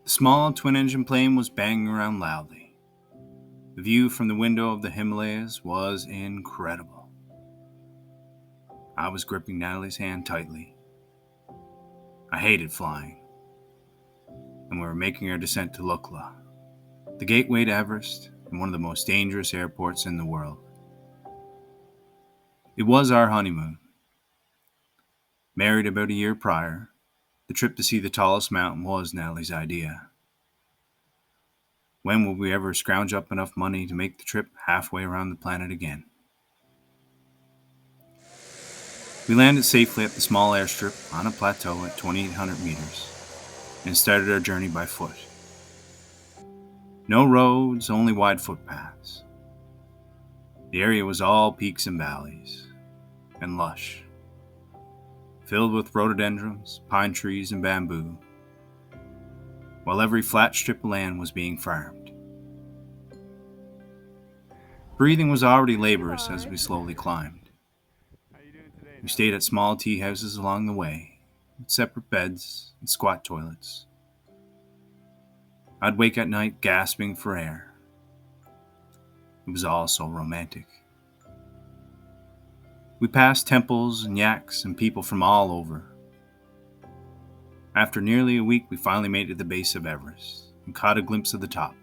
The small twin-engine plane was banging around loudly. The view from the window of the Himalayas was incredible. I was gripping Natalie's hand tightly. I hated flying, and we were making our descent to Lukla, the gateway to Everest and one of the most dangerous airports in the world. It was our honeymoon. Married about a year prior, the trip to see the tallest mountain was Natalie's idea. When would we ever scrounge up enough money to make the trip halfway around the planet again? We landed safely at the small airstrip on a plateau at 2,800 meters and started our journey by foot. No roads, only wide footpaths. The area was all peaks and valleys, and lush, filled with rhododendrons, pine trees, and bamboo, while every flat strip of land was being farmed. Breathing was already laborious as we slowly climbed. We stayed at small tea houses along the way, with separate beds and squat toilets. I'd wake at night gasping for air. It was all so romantic. We passed temples and yaks and people from all over. After nearly a week, we finally made it to the base of Everest and caught a glimpse of the top.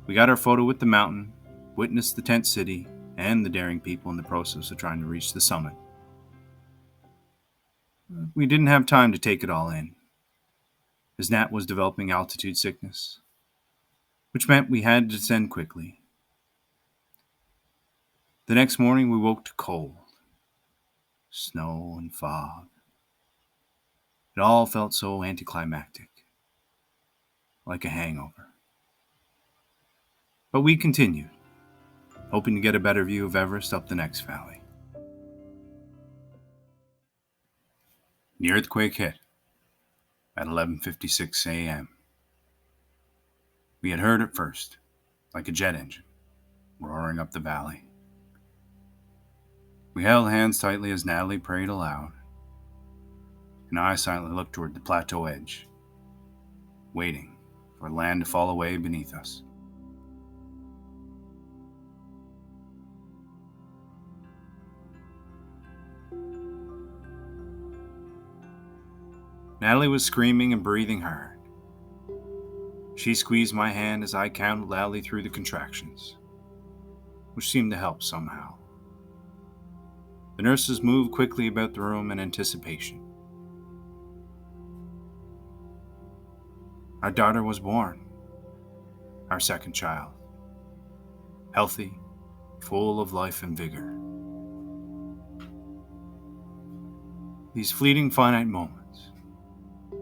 We got our photo with the mountain, witnessed the tent city, and the daring people in the process of trying to reach the summit. We didn't have time to take it all in, as Nat was developing altitude sickness, which meant we had to descend quickly. The next morning we woke to cold, snow and fog. It all felt so anticlimactic, like a hangover. But we continued, hoping to get a better view of Everest up the next valley. The earthquake hit at 11:56 a.m. We had heard it first, like a jet engine, roaring up the valley. We held hands tightly as Natalie prayed aloud, and I silently looked toward the plateau edge, waiting for land to fall away beneath us. Natalie was screaming and breathing hard. She squeezed my hand as I counted loudly through the contractions, which seemed to help somehow. The nurses moved quickly about the room in anticipation. Our daughter was born, our second child, healthy, full of life and vigor. These fleeting finite moments,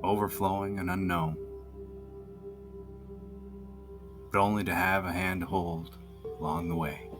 overflowing and unknown, but only to have a hand to hold along the way.